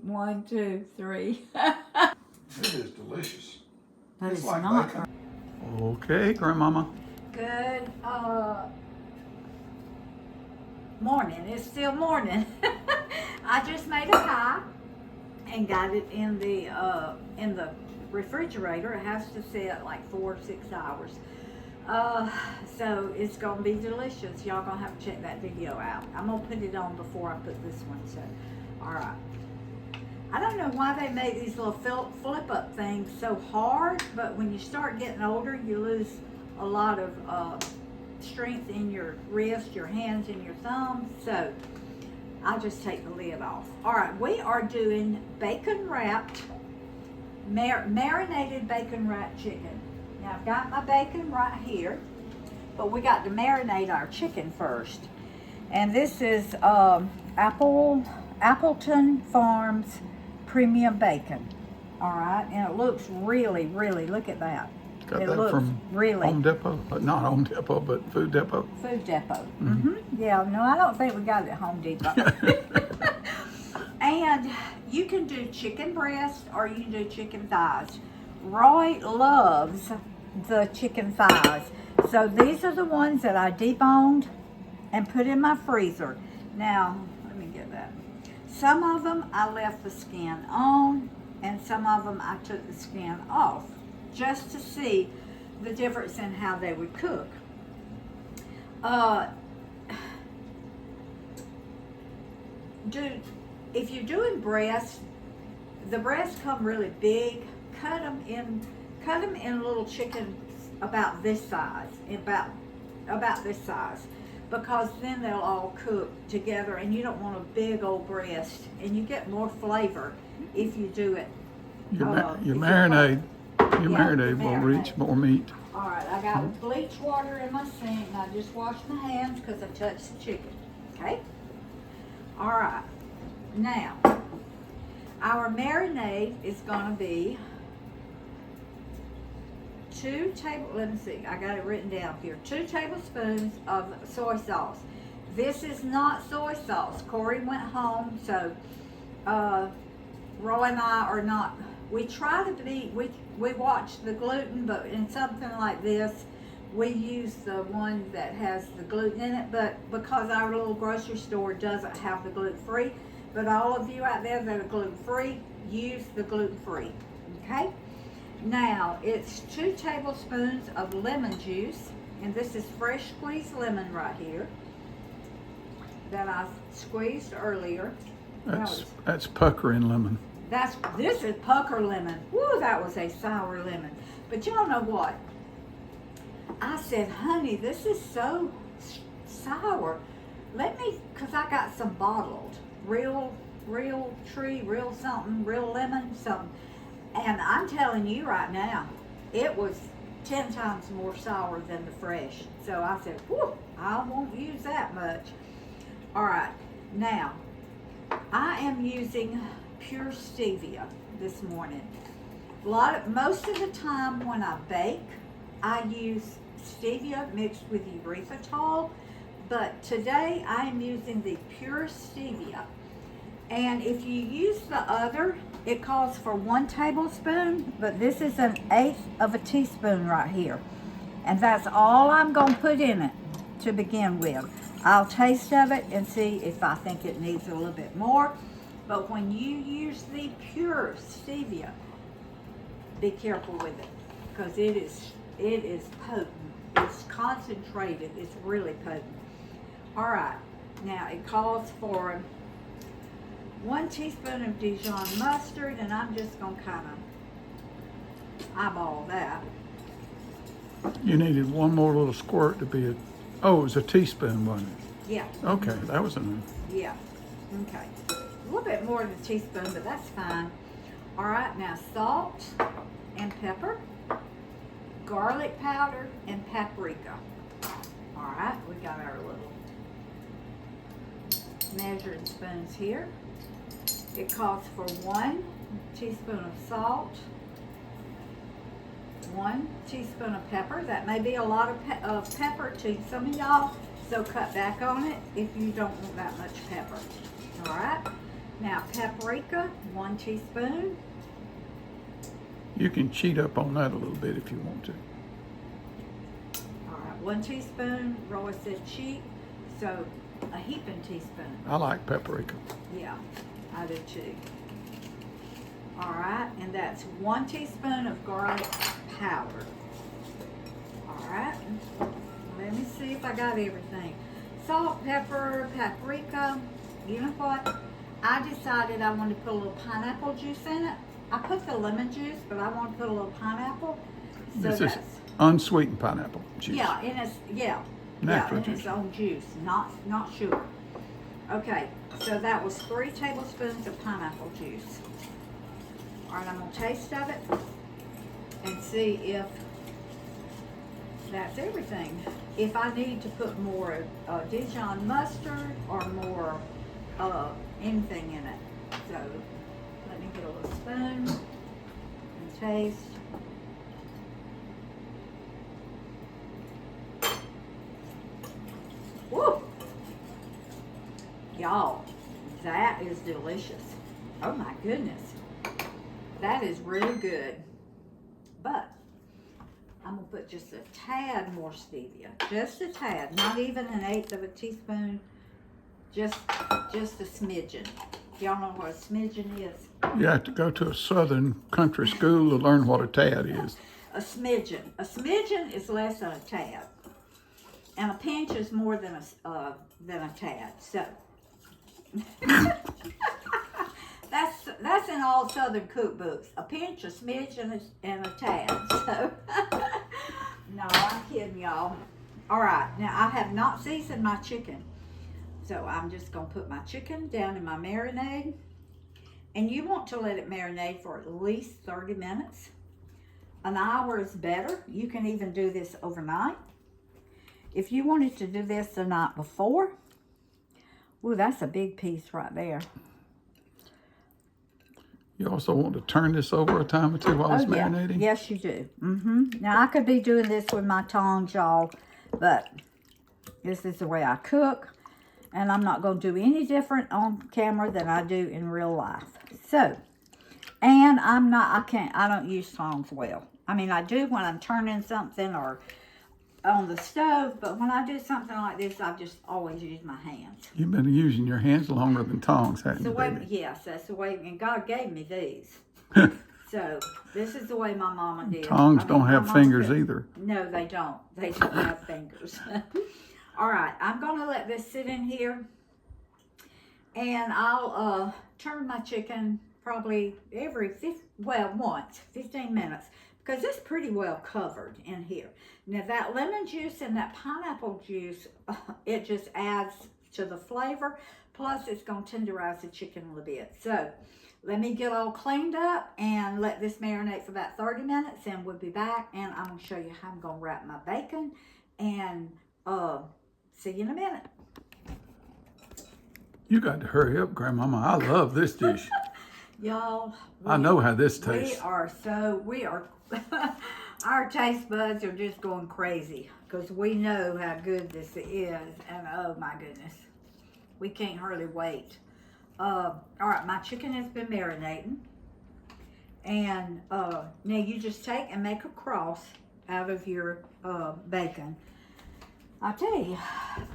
1, 2, 3. It is delicious. But It's it's like not. bacon. Okay, Grandmama. Good morning. It's still morning. I just made a pie and got it in the refrigerator. It has to sit like 4 to 6 hours. So it's gonna be delicious. Y'all gonna have to check that video out. I'm gonna put it on before I put this one. So, all right. I don't know why they make these little flip up things so hard, but when you start getting older, you lose a lot of strength in your wrist, your hands, and your thumbs. So I'll just take the lid off. All right, we are doing bacon wrapped, marinated bacon wrapped chicken. Now I've got my bacon right here, but we got to marinate our chicken first. And this is Appleton Farms premium bacon. All right, and it looks really, look at that. Got it that looks from really Home Depot, not Home Depot, but Food Depot. Food Depot. Yeah, no, I don't think we got it at Home Depot. And you can do chicken breast or you can do chicken thighs. Roy loves the chicken thighs. So these are the ones that I deboned and put in my freezer. Now, let me get that. Some of them I left the skin on, and some of them I took the skin off, just to see the difference in how they would cook. If you're doing breasts, the breasts come really big. Cut them in little chicken about this size, about this size, because then they'll all cook together, and you don't want a big old breast, and you get more flavor if you do it. Your marinade will reach more meat. All right, I got bleach water in my sink, and I just washed my hands because I touched the chicken. Okay. All right. Now, our marinade is going to be 2 tablespoons of soy sauce. This is not soy sauce. Corey went home, so Roy and I are not. We try to be. We watch the gluten, but in something like this, we use the one that has the gluten in it. But because our little grocery store doesn't have the gluten-free, but all of you out there that are gluten-free, use the gluten-free. Okay. Now, it's 2 tablespoons of lemon juice, and this is fresh squeezed lemon right here that I squeezed earlier. That's puckering lemon. This is pucker lemon. Woo, that was a sour lemon. But y'all know what? I said, honey, this is so sour. Because I got some bottled, real tree, real something, real lemon, something. And I'm telling you right now, it was 10 times more sour than the fresh. So I said, whew, I won't use that much. All right, now, I am using pure stevia this morning. Most of the time when I bake, I use stevia mixed with erythritol, but today I am using the pure stevia. And if you use the other, it calls for 1 tablespoon, but this is 1/8 of a teaspoon right here. And that's all I'm going to put in it to begin with. I'll taste of it and see if I think it needs a little bit more. But when you use the pure stevia, be careful with it, because it is potent. It's concentrated. It's really potent. All right. Now it calls for 1 teaspoon of Dijon mustard, and I'm just going to kind of eyeball that. You needed one more little squirt to be it was a teaspoon, wasn't it? Yeah. Okay, that was enough. Yeah. Okay. A little bit more than a teaspoon, but that's fine. All right, now salt and pepper, garlic powder, and paprika. All right, we got our little measuring spoons here. It calls for 1 teaspoon of salt, 1 teaspoon of pepper. That may be a lot of pepper to some of y'all, so cut back on it if you don't want that much pepper. All right. Now paprika, 1 teaspoon. You can cheat up on that a little bit if you want to. All right, 1 teaspoon. Roy said cheap, so a heaping teaspoon. I like paprika. Yeah, I do too. All right, and that's 1 teaspoon of garlic powder. All right, let me see if I got everything. Salt, pepper, paprika. You know what? I decided I wanted to put a little pineapple juice in it. I put the lemon juice, but I want to put a little pineapple. So This is unsweetened pineapple juice. yeah, and it's Natural and its juice. own juice, not sugar. Okay, so that was 3 tablespoons of pineapple juice. All right, I'm gonna taste of it and see if that's everything. If I need to put more Dijon mustard or more anything in it. So let me get a little spoon and taste. Woo! Y'all, that is delicious. Oh my goodness. That is really good. But I'm gonna put just a tad more stevia. Just a tad, not even 1/8 of a teaspoon. Just a smidgen. Y'all know what a smidgen is? You have to go to a southern country school to learn what a tad is. A smidgen. A smidgen is less than a tad. And a pinch is more than a tad. So that's in all southern cookbooks. A pinch, a smidge, and a tad. So no, I'm kidding y'all. All right, now I have not seasoned my chicken. So I'm just gonna put my chicken down in my marinade. And you want to let it marinate for at least 30 minutes. An hour is better. You can even do this overnight. If you wanted to do this the night before, ooh, that's a big piece right there. You also want to turn this over a time or two while it's marinating? Yes, you do. Now, I could be doing this with my tongs, y'all, but this is the way I cook, and I'm not going to do any different on camera than I do in real life. So, and I don't use tongs well. I mean, I do when I'm turning something or on the stove, but when I do something like this, I just always use my hands. You've been using your hands longer than tongs, haven't you, baby? Yes, that's the way, and God gave me these. So this is the way my mama did. Tongs don't have fingers either. No, they don't. They don't have fingers. All right, I'm gonna let this sit in here, and I'll turn my chicken probably once, 15 minutes, because it's pretty well covered in here. Now that lemon juice and that pineapple juice, it just adds to the flavor. Plus it's gonna tenderize the chicken a little bit. So let me get all cleaned up and let this marinate for about 30 minutes, and we'll be back, and I'm gonna show you how I'm gonna wrap my bacon, and see you in a minute. You got to hurry up, Grandmama. I love this dish. Y'all, I know how this tastes. We are, our taste buds are just going crazy because we know how good this is, and oh my goodness, we can't hardly wait. All right, my chicken has been marinating, and now you just take and make a cross out of your bacon. I tell you,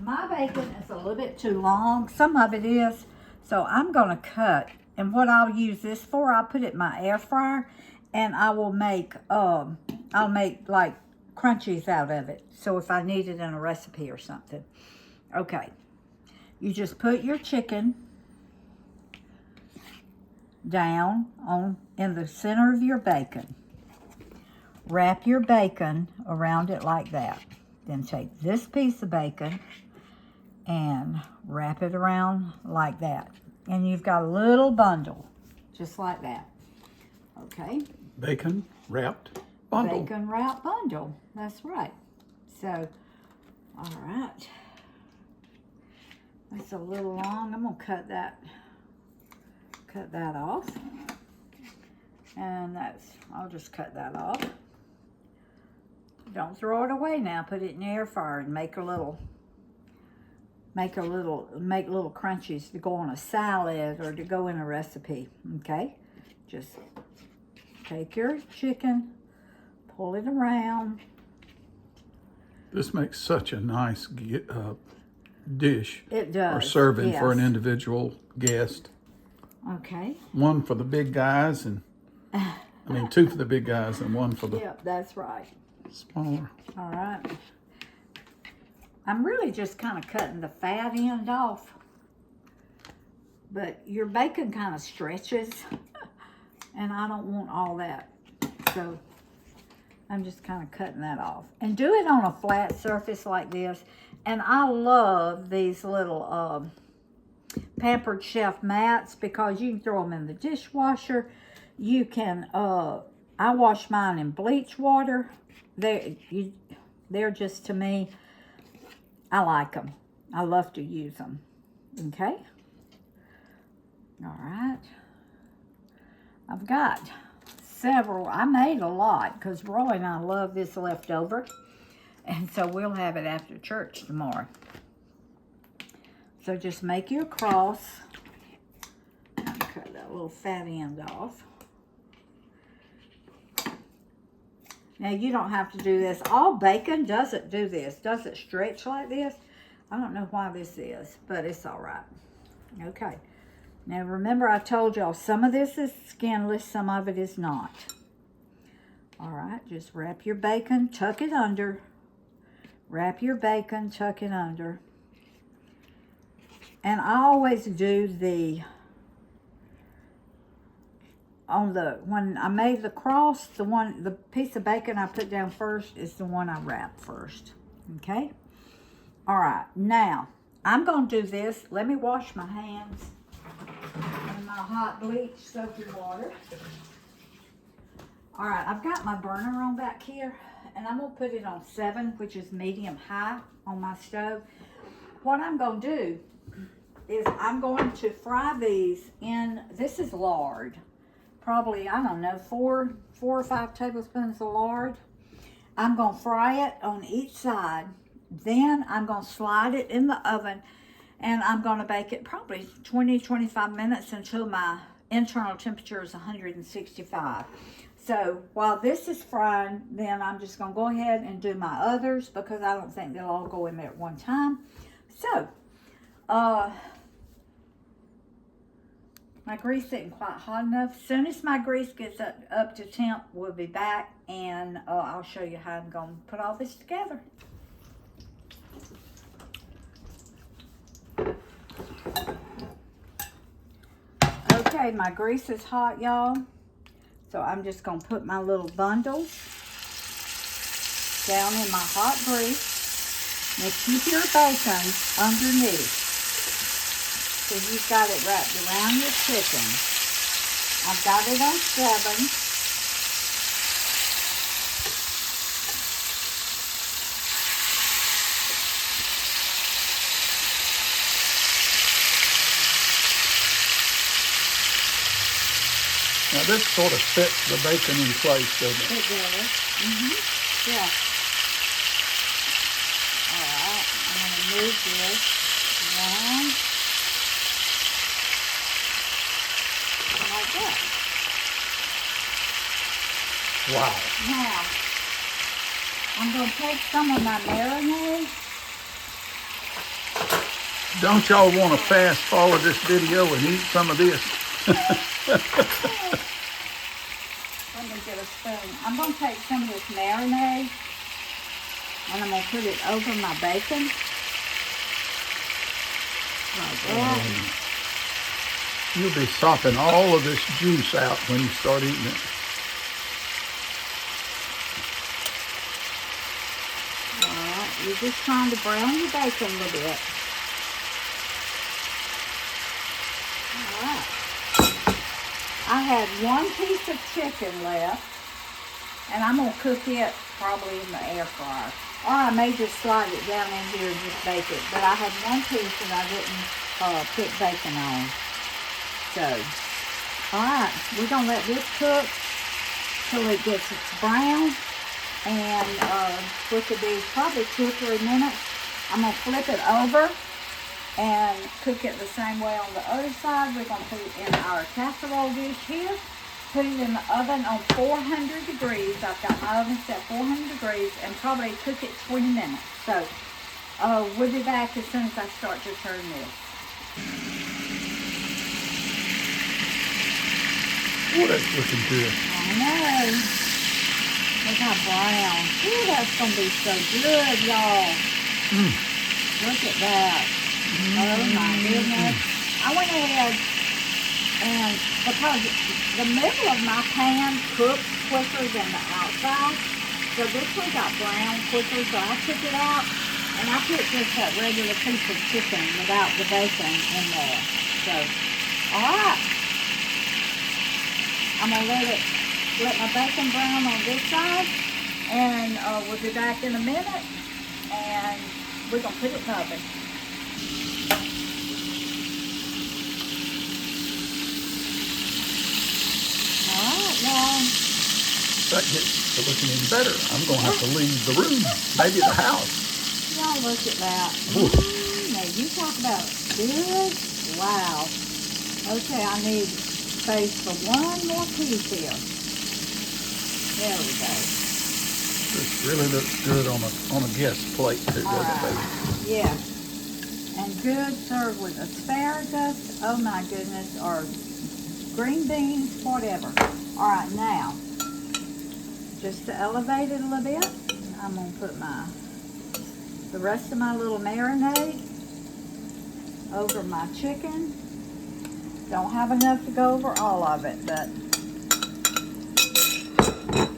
my bacon is a little bit too long. Some of it is, so I'm gonna cut. And what I'll use this for, I'll put it in my air fryer, and I will make, I'll make like crunchies out of it. So if I need it in a recipe or something. Okay, you just put your chicken down in the center of your bacon. Wrap your bacon around it like that. Then take this piece of bacon and wrap it around like that. And you've got a little bundle, just like that. Okay? Bacon wrapped bundle. Bacon wrapped bundle. That's right. So, all right. That's a little long. I'm gonna cut that off. And I'll just cut that off. Don't throw it away now. Put it in the air fryer and make a little make little crunchies to go on a salad or to go in a recipe. Okay, just take your chicken, pull it around. This makes such a nice dish. It does. Or serving yes. for an individual guest. Okay. One for the big guys and, two for the big guys and one for the Yep, that's right. smaller. All right. I'm really just kind of cutting the fat end off. But your bacon kind of stretches. And I don't want all that. So I'm just kind of cutting that off. And do it on a flat surface like this. And I love these little Pampered Chef mats because you can throw them in the dishwasher. You can, I wash mine in bleach water. They're just, to me, I like them. I love to use them. Okay? All right. I've got several. I made a lot because Roy and I love this leftover. And so we'll have it after church tomorrow. So just make your cross. Cut that little fat end off. Now you don't have to do this. All bacon doesn't do this. Doesn't stretch like this. I don't know why this is, but it's all right. Okay. Now remember I told y'all some of this is skinless, some of it is not. All right, just wrap your bacon, tuck it under. Wrap your bacon, tuck it under. And I always do when I made the cross, the piece of bacon I put down first is the one I wrap first. Okay? All right, now I'm going to do this. Let me wash my hands in my hot bleach soapy water. All right, I've got my burner on back here, and I'm going to put it on 7, which is medium high on my stove. What I'm going to do is I'm going to fry these in, this is lard. Probably, I don't know, 4 or 5 tablespoons of lard. I'm going to fry it on each side. Then I'm going to slide it in the oven, and I'm going to bake it probably 20-25 minutes until my internal temperature is 165. So while this is frying, then I'm just going to go ahead and do my others because I don't think they'll all go in there at one time. So, my grease isn't quite hot enough. As soon as my grease gets up to temp, we'll be back and I'll show you how I'm going to put all this together. Okay, my grease is hot, y'all. So I'm just going to put my little bundles down in my hot grease. Now keep your bacon underneath. So you've got it wrapped around your chicken. I've got it on 7. Now this sort of sets the bacon in place, doesn't it? It does. Yeah. All right, I'm going to move this around like that. Wow. Now, I'm going to take some of my marinade. Don't y'all want to fast forward this video and eat some of this? Let me get a spoon. I'm going to take some of this marinade and I'm going to put it over my bacon. Like that. You'll be sopping all of this juice out when you start eating it. Alright, you're just trying to brown your bacon a little bit. Alright. I had 1 piece of chicken left, and I'm going to cook it probably in the air fryer. Or I may just slide it down in here and just bake it. But I had 1 piece and I didn't put bacon on. So, alright, we're going to let this cook till it gets brown. And which will be probably 2 or 3 minutes. I'm going to flip it over and cook it the same way on the other side. We're going to put it in our casserole dish here. Put it in the oven on 400 degrees. I've got my oven set 400 degrees and probably cook it 20 minutes. So we'll be back as soon as I start to turn this. Oh, that's looking good. I know. Look how brown. Ooh, that's going to be so good, y'all. Look at that. Oh my goodness. I went ahead and because the middle of my pan cooks quicker than the outside, so this one got brown quicker, so I took it out and I put just that regular piece of chicken without the bacon in there. So, alright. I'm going to let my bacon brown on this side, and we'll be back in a minute, and we're going to put it in the oven. Alright, y'all. That gets to looking even better. I'm going to have to leave the room, maybe the house. Y'all look at that. Now you talk about good. Wow. Okay, I need space for one more piece here. There we go. This really looks good on a guest plate too, doesn't it? Yeah. And good served with asparagus. Oh my goodness. Or green beans, whatever. All right, now, just to elevate it a little bit, I'm going to put the rest of my little marinade over my chicken. Don't have enough to go over all of it, but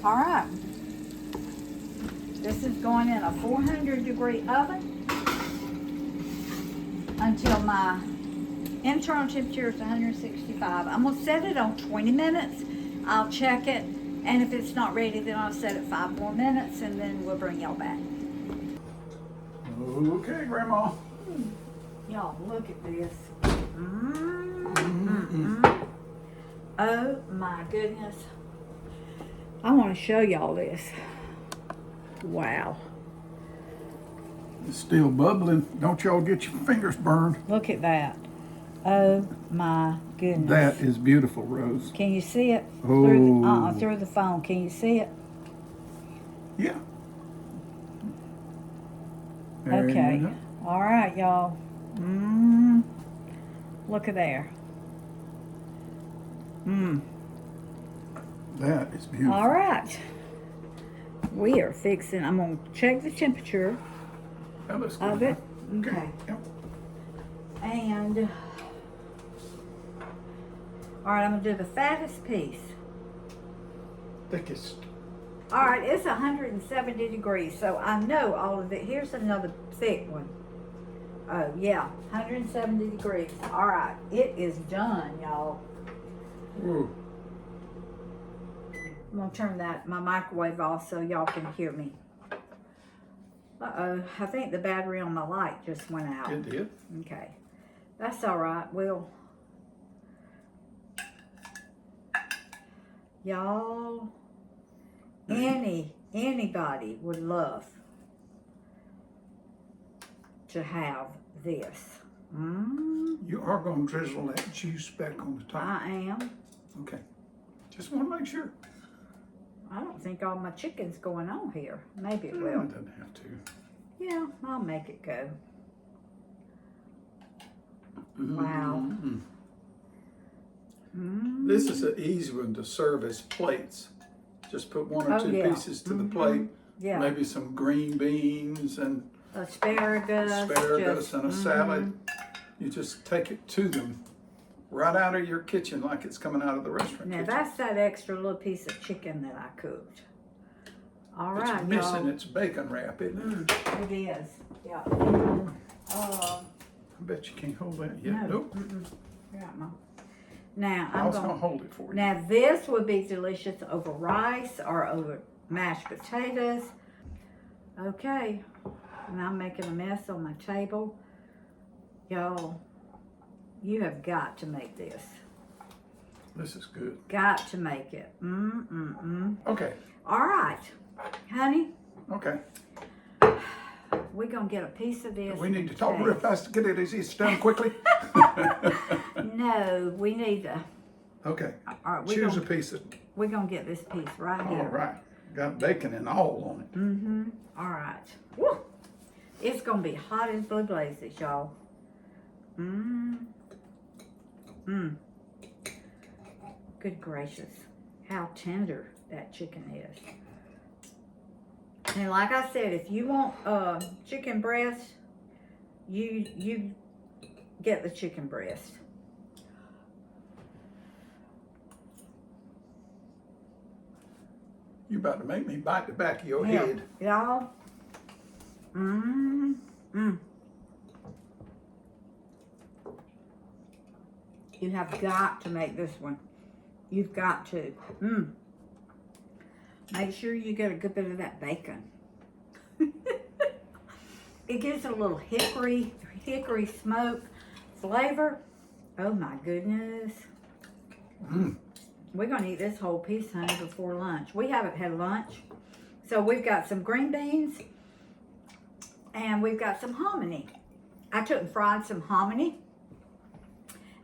all right. This is going in a 400-degree oven until my internal temperature is 165. I'm going to set it on 20 minutes. I'll check it, and if it's not ready, then I'll set it 5 more minutes, and then we'll bring y'all back. Okay, Grandma. Y'all, look at this. Oh my goodness. I want to show y'all this. Wow. It's still bubbling. Don't y'all get your fingers burned. Look at that. Oh my goodness. That is beautiful, Rose. Can you see it? Oh. Through the phone. Can you see it? Yeah. There Okay. you go. All right, y'all. Look at there. That is beautiful. All right. We are fixing. I'm going to check the temperature That looks good. of it. Huh? Okay. Yep. And all right, I'm going to do the fattest piece. Thickest. All right, it's 170 degrees, so I know all of it. Here's another thick one. Oh, yeah, 170 degrees. All right, it is done, y'all. Ooh. I'm going to turn my microwave off so y'all can hear me. Uh-oh, I think the battery on my light just went out. It did. Okay, that's all right. Y'all, anybody would love to have this. You are going to drizzle that juice back on the top. I am. Okay. Just want to make sure. I don't think all my chicken's going on here. Maybe it It will. doesn't have to. Yeah, I'll make it go. Wow. This is an easy one to serve as plates. Just put one or two pieces to the plate. Yeah. Maybe some green beans and Asparagus. and a salad. You just take it to them right out of your kitchen like it's coming out of the restaurant Now kitchen. that's that extra little piece of chicken that I cooked. All right, It's missing y'all. its bacon wrap, isn't it? It is. Yeah. I bet you can't hold that yet. No. Nope. Yeah, Mom. Now I I'm was going going to hold it for you. Now this would be delicious over rice or over mashed potatoes. Okay, and I'm making a mess on my table. Y'all, you have got to make this. This is good. Got to make it. Okay. All right, honey. Okay. we're gonna get a piece of this. We need to and talk real taste. fast to get it. Is it done quickly? No, we need to. Okay. All right, Choose a piece of. we're gonna get this piece right All here. right. Got bacon and all on it. Mm-hmm. All right. Woo. It's gonna be hot as blue blazes, y'all. Good gracious, how tender that chicken is. And like I said, if you want chicken breast, you get the chicken breast. You about to make me bite the back of your head. Y'all. You have got to make this one. You've got to. Make sure you get a good bit of that bacon. It gives it a little hickory smoke flavor. Oh my goodness. We're gonna eat this whole piece, honey, before lunch. We haven't had lunch. So we've got some green beans and we've got some hominy. I took and fried some hominy.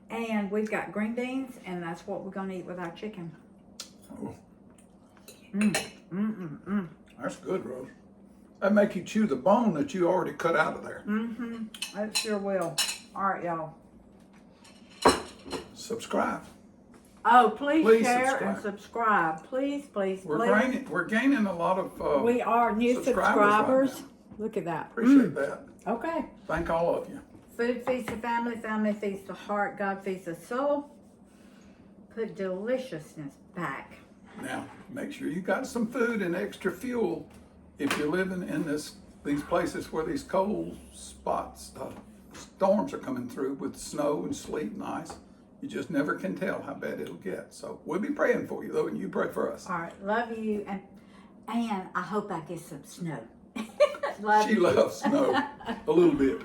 And we've got green beans, and that's what we're gonna eat with our chicken. Oh. That's good, Rose. That make you chew the bone that you already cut out of there. It sure will. All right, y'all. Subscribe. Oh, please share subscribe. and subscribe. Please, please, We're please. gaining a lot of We are new subscribers. subscribers. Look at that. Appreciate that. Okay. Thank all of you. Food feeds the family, family feeds the heart, God feeds the soul. Put deliciousness back. Now, make sure you got some food and extra fuel if you're living in these places where these cold spots, storms are coming through with snow and sleet and ice. You just never can tell how bad it'll get. So we'll be praying for you, though, and you pray for us. All right, love you, and I hope I get some snow. She loves snow a little bit.